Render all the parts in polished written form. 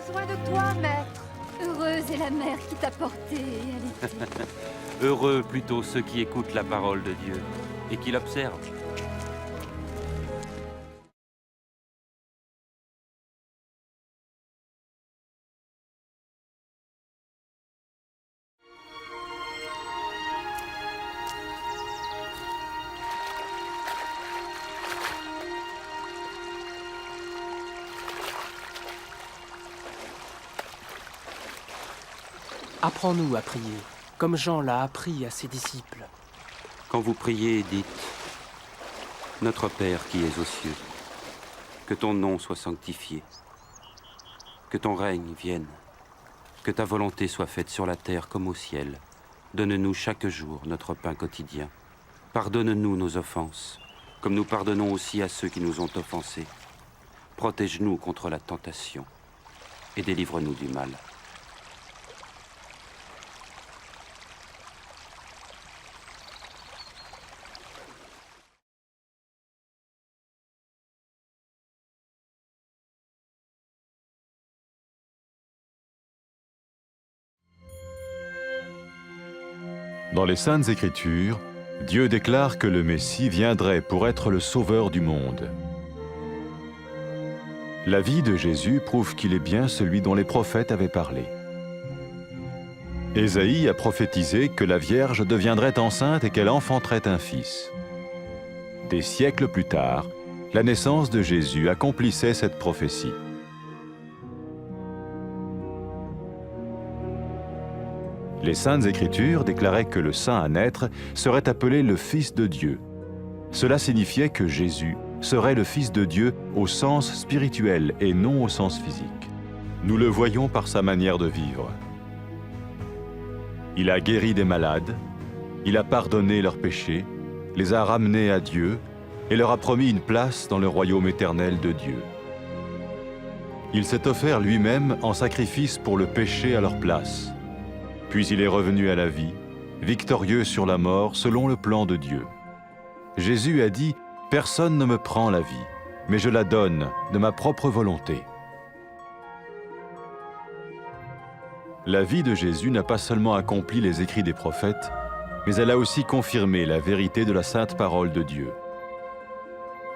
besoin de toi, maître. Heureuse est la mère qui t'a porté et allaitée. Heureux plutôt ceux qui écoutent la parole de Dieu et qui l'observent. Apprends-nous à prier, comme Jean l'a appris à ses disciples. Quand vous priez, dites « Notre Père qui es aux cieux, que ton nom soit sanctifié, que ton règne vienne, que ta volonté soit faite sur la terre comme au ciel. Donne-nous chaque jour notre pain quotidien. Pardonne-nous nos offenses, comme nous pardonnons aussi à ceux qui nous ont offensés. Protège-nous contre la tentation et délivre-nous du mal. » Dans les Saintes Écritures, Dieu déclare que le Messie viendrait pour être le sauveur du monde. La vie de Jésus prouve qu'il est bien celui dont les prophètes avaient parlé. Ésaïe a prophétisé que la Vierge deviendrait enceinte et qu'elle enfanterait un fils. Des siècles plus tard, la naissance de Jésus accomplissait cette prophétie. Les Saintes Écritures déclaraient que le saint à naître serait appelé le Fils de Dieu. Cela signifiait que Jésus serait le Fils de Dieu au sens spirituel et non au sens physique. Nous le voyons par sa manière de vivre. Il a guéri des malades, il a pardonné leurs péchés, les a ramenés à Dieu et leur a promis une place dans le royaume éternel de Dieu. Il s'est offert lui-même en sacrifice pour le péché à leur place. Puis il est revenu à la vie, victorieux sur la mort selon le plan de Dieu. Jésus a dit « Personne ne me prend la vie, mais je la donne de ma propre volonté. » La vie de Jésus n'a pas seulement accompli les écrits des prophètes, mais elle a aussi confirmé la vérité de la sainte parole de Dieu.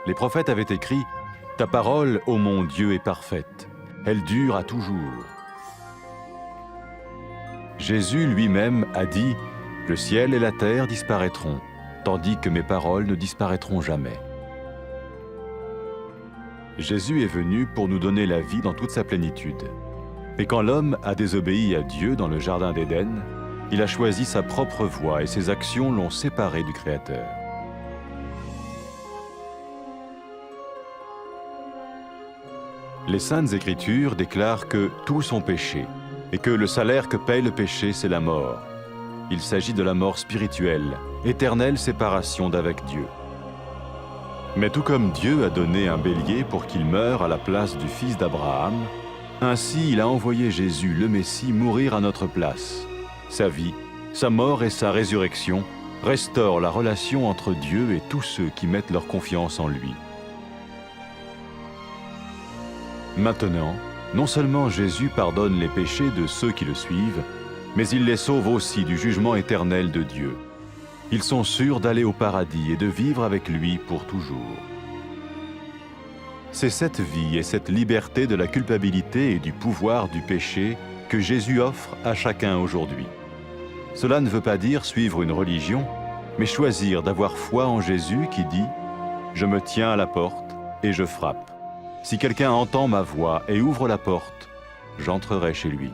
Les prophètes avaient écrit « Ta parole, ô mon Dieu, est parfaite, elle dure à toujours. » Jésus lui-même a dit « Le ciel et la terre disparaîtront, tandis que mes paroles ne disparaîtront jamais. » Jésus est venu pour nous donner la vie dans toute sa plénitude. Et quand l'homme a désobéi à Dieu dans le jardin d'Éden, il a choisi sa propre voie et ses actions l'ont séparé du Créateur. Les Saintes Écritures déclarent que tous ont péché et que le salaire que paye le péché, c'est la mort. Il s'agit de la mort spirituelle, éternelle séparation d'avec Dieu. Mais tout comme Dieu a donné un bélier pour qu'il meure à la place du fils d'Abraham, ainsi il a envoyé Jésus, le Messie, mourir à notre place. Sa vie, sa mort et sa résurrection restaurent la relation entre Dieu et tous ceux qui mettent leur confiance en lui. Maintenant, non seulement Jésus pardonne les péchés de ceux qui le suivent, mais il les sauve aussi du jugement éternel de Dieu. Ils sont sûrs d'aller au paradis et de vivre avec lui pour toujours. C'est cette vie et cette liberté de la culpabilité et du pouvoir du péché que Jésus offre à chacun aujourd'hui. Cela ne veut pas dire suivre une religion, mais choisir d'avoir foi en Jésus qui dit « Je me tiens à la porte et je frappe. Si quelqu'un entend ma voix et ouvre la porte, j'entrerai chez lui. »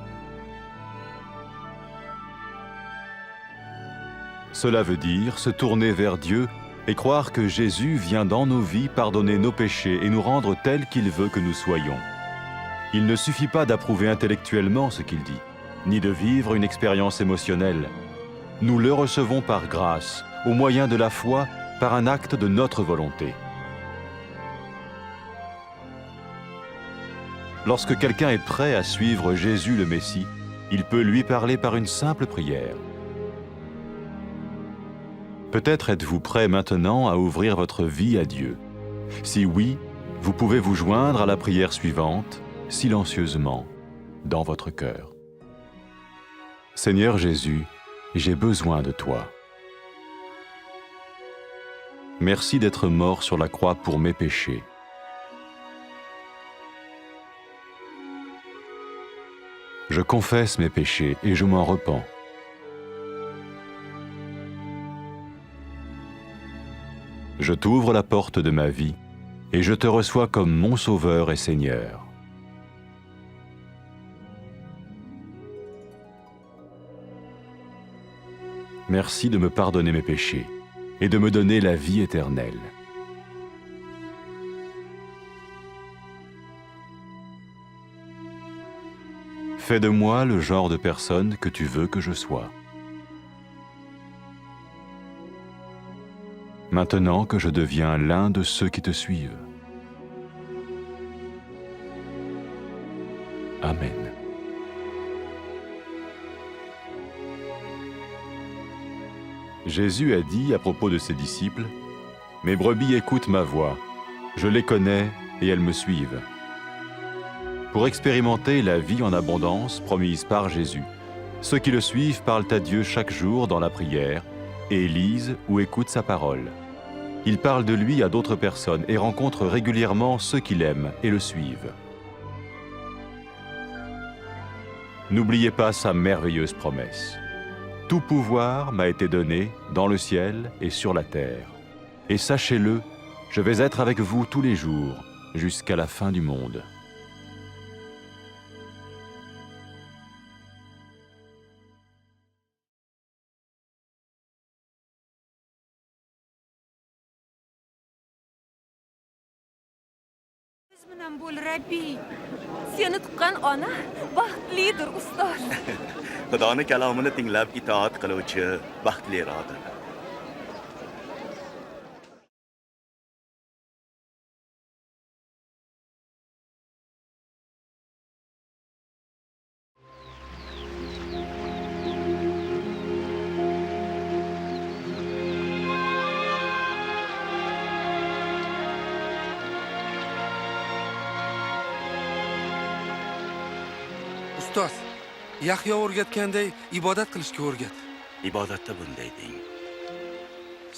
Cela veut dire se tourner vers Dieu et croire que Jésus vient dans nos vies pardonner nos péchés et nous rendre tels qu'il veut que nous soyons. Il ne suffit pas d'approuver intellectuellement ce qu'il dit, ni de vivre une expérience émotionnelle. Nous le recevons par grâce, au moyen de la foi, par un acte de notre volonté. Lorsque quelqu'un est prêt à suivre Jésus le Messie, il peut lui parler par une simple prière. Peut-être êtes-vous prêt maintenant à ouvrir votre vie à Dieu. Si oui, vous pouvez vous joindre à la prière suivante, silencieusement. dans votre cœur. Seigneur Jésus, j'ai besoin de toi. Merci d'être mort sur la croix pour mes péchés. Je confesse mes péchés et je m'en repens. Je t'ouvre la porte de ma vie et je te reçois comme mon Sauveur et Seigneur. Merci de me pardonner mes péchés et de me donner la vie éternelle. Fais de moi le genre de personne que tu veux que je sois. Maintenant que je deviens l'un de ceux qui te suivent. Amen. Jésus a dit à propos de ses disciples, « Mes brebis écoutent ma voix, je les connais et elles me suivent. » Pour expérimenter la vie en abondance promise par Jésus, ceux qui le suivent parlent à Dieu chaque jour dans la prière et lisent ou écoutent sa parole. Ils parlent de lui à d'autres personnes et rencontrent régulièrement ceux qui l'aiment et le suivent. N'oubliez pas sa merveilleuse promesse. Tout pouvoir m'a été donné dans le ciel et sur la terre. Et sachez-le, je vais être avec vous tous les jours, jusqu'à la fin du monde. Bilan bo'l Rabbiy. Seni tuqqan ona baxtlidir ustoz. Xudoning kalomini tinglab itoat qiluvchi baxtlirodir. Ustoz, Yahyo o'rgatganday ibodat qilishga o'rgat. Ibodatda bunday deng.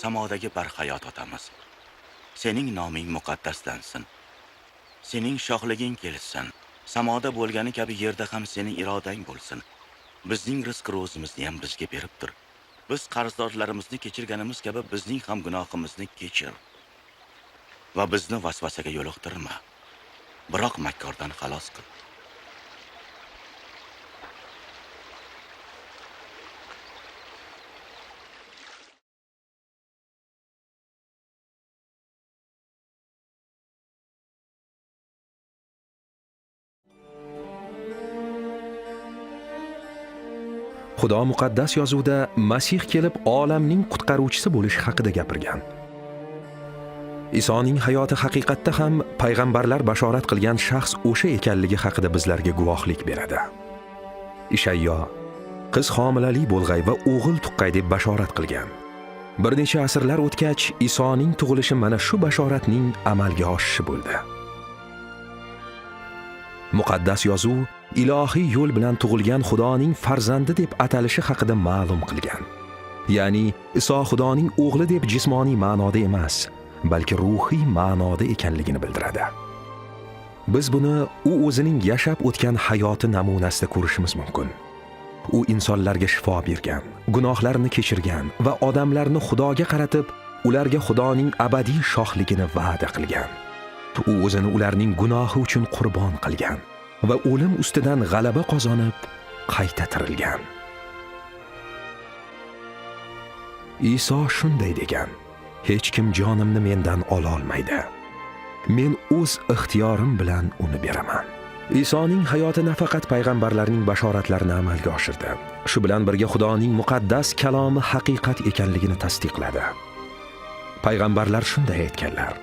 Samodagi barhayot otamiz, sening noming muqaddaslansin. Sening shohliging kelsin. Samoda bo'lgani kabi yerda ham sening irodang bo'lsin. Bizning rizq ro'zimizni ham bizga berib tur. Biz qarzdorlarimizni kechirganimiz kabi bizning ham gunohimizni kechir. Va bizni vasvasaga yo'liqtirma. Biroq makkordan xalos qil. Xudo muqaddas yozuvda Masih kelib olamning qutqaruvchisi bo'lishi haqida gapirgan. Isoning hayoti haqiqatda ham payg'ambarlar bashorat qilgan shaxs o'sha ekanligi haqida bizlarga guvohlik beradi. Ishayyo qiz homilali bo'lg'ay va o'g'il tuqqay deb bashorat qilgan. Bir necha asrlar o'tgach, Isoning tug'ilishi mana shu bashoratning amalga oshishi bo'ldi. Muqaddas yozuv ilohiy yo'l bilan tug'ilgan Xudoning farzandi deb atalishi haqida ma'lum qilgan. Ya'ni Iso Xudoning o'g'li deb jismoniy ma'noda emas, balki ruhiy ma'noda ekanligini bildiradi. Biz buni u o'zining yashab o'tgan hayoti namunasida ko'rishimiz mumkin. U insonlarga shifo bergan, gunohlarni kechirgan va odamlarni Xudoga qaratib, ularga Xudoning abadiy shohligini va'da qilgan. U o'zini ularning gunohi uchun qurbon qilgan va o'lim ustidan g'alaba qozonib, qayta tirilgan. Iso shunday degan: hech kim jonimni mendan ola olmaydi. Men o'z ixtiyorim bilan uni beraman. Isoning hayoti nafaqat payg'ambarlarning bashoratlarini amalga oshirdi. Shu bilan birga Xudoning muqaddas kalomi haqiqat ekanligini tasdiqladi. Payg'ambarlar shunday aytganlar: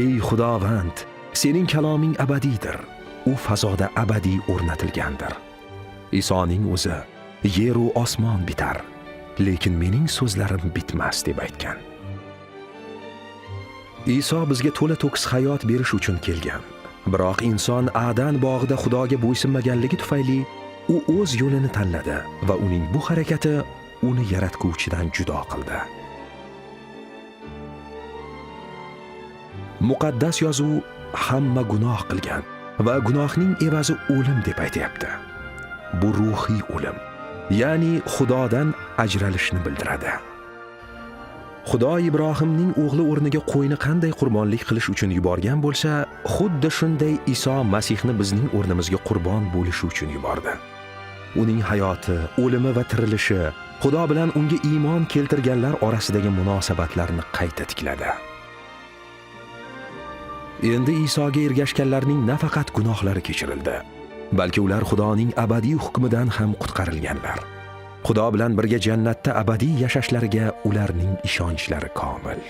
ey Xudovand, sening kaloming abadiydir. U fazoda abadiy o'rnatilgandir. Isoning o'zi: yer va osmon bitar, lekin mening so'zlarim bitmas deb aytgan. Iso bizga to'la to'kis hayot berish uchun kelgan Biroq inson Adan bog'ida Xudoga bo'ysunmaganligi tufayli u o'z yo'lini tanladi va uning bu harakati uni yaratguvchidan judo qildi. Muqaddas yozuv hamma gunoh qilgan va gunohning evazi o'lim deb aytayapti. Bu ruhiy o'lim, ya'ni Xudodan ajralishni bildiradi. Xudo Ibrohimning o'g'li o'rniga qo'yni qanday qurbonlik qilish uchun yuborgan bo'lsa, xuddi shunday Iso Masihni bizning o'rnimizga qurbon bo'lishi uchun yubordi. Uning hayoti, o'limi va tirilishi Xudo bilan unga iymon keltirganlar orasidagi munosabatlarni qayta tikladi. Endi Isoga ergashganlarning nafaqat gunohlari kechirildi, balki ular Xudoning abadiy hukmidan ham qutqarilganlar. Xudo bilan birga jannatda abadiy yashashlariga ularning ishonchlari komil.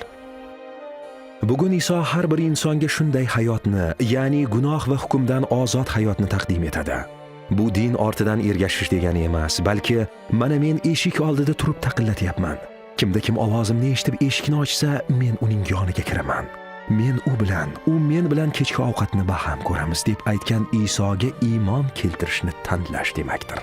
Bugun Iso har bir insonga shunday hayotni, ya'ni gunoh va hukmdan ozod hayotni taqdim etadi. Bu din ortidan ergashish degani emas, balki mana men eshik oldida turib taqillatyapman. Kimda kim ovozimni eshitib eshikni ochsa, men uning yoniga kiraman. Men u men bilan kechki ovqatni baham ko'ramiz deb aytgan Isoga iymon keltirishni tanlash demakdir.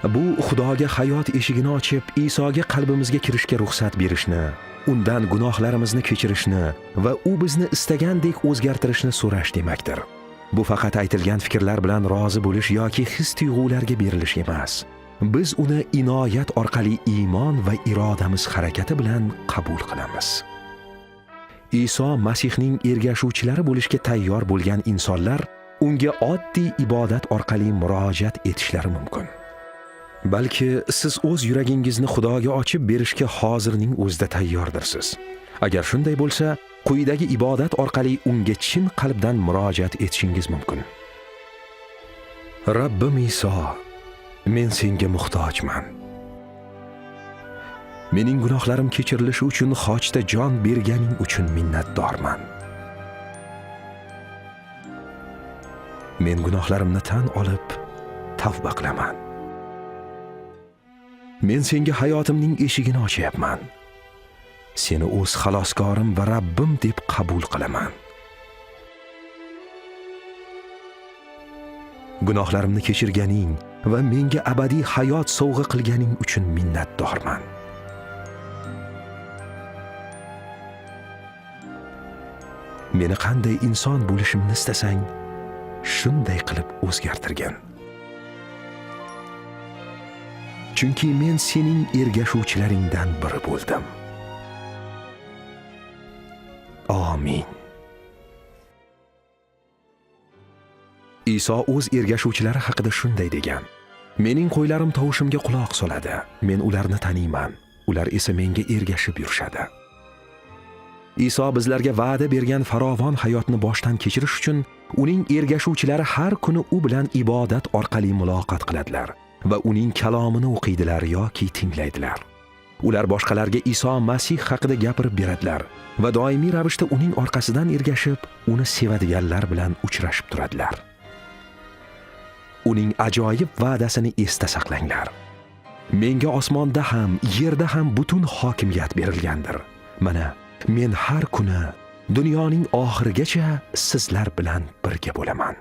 Bu Xudoga hayot eshigini ochib, Isoga qalbimizga kirishga ruxsat berishni, undan gunohlarimizni kechirishni va u bizni istagandek o'zgartirishni so'rash demakdir. Bu faqat aytilgan fikrlar bilan rozi bo'lish yoki his-tuyg'ularga berilish emas. Biz uni inoyat orqali iymon va irodamiz harakati bilan qabul qilamiz. Iso Masihning ergashuvchilari bo'lishga tayyor bo'lgan insonlar unga oddiy ibodat orqali murojaat etishlari mumkin. Balki siz o'z yuragingizni Xudoga ochib berishga hozirning o'zida tayyordirsiz. Agar shunday bo'lsa, quyidagi ibodat orqali unga chin qalbdan murojaat etishingiz mumkin. Rabbim Iso, men senga muhtojman. Mening gunohlarim kechirilishi uchun xochda jon berganing uchun minnatdorman. Men gunohlarimni tan olib, tavba qilaman. Men senga hayotimning eshigini ochyapman. Seni o'z xaloskorim va Rabbim deb qabul qilaman. Gunohlarimni kechirganing va menga abadiy hayot sovg'a qilganing uchun minnatdorman. Meni qanday inson bo'lishimni istasang, shunday qilib o'zgartirgin. Chunki men sening ergashuvchilaringdan biri bo'ldim. Amin. Iso o'z ergashuvchilari haqida shunday degan: Mening qo'ylarim tovushimga quloq soladi. Men ularni taniyman. Ular esa menga ergashib yurishadi. Iso bizlarga va'da bergan farovon hayotni boshdan kechirish uchun uning ergashuvchilari har kuni u bilan ibodat orqali muloqot qiladilar va uning kalomini o'qiydilar yoki tinglaydilar. Ular boshqalarga Iso Masih haqida gapirib beradilar va doimiy ravishda uning orqasidan ergashib, uni sevadiganlar bilan uchrashib turadilar. Uning ajoyib va'dasini esda saqlanglar. Menga osmonda ham, yerda ham butun hokimiyat berilgandir. Mana men har kuni dunyoning oxirigacha sizlar bilan birga bo'laman.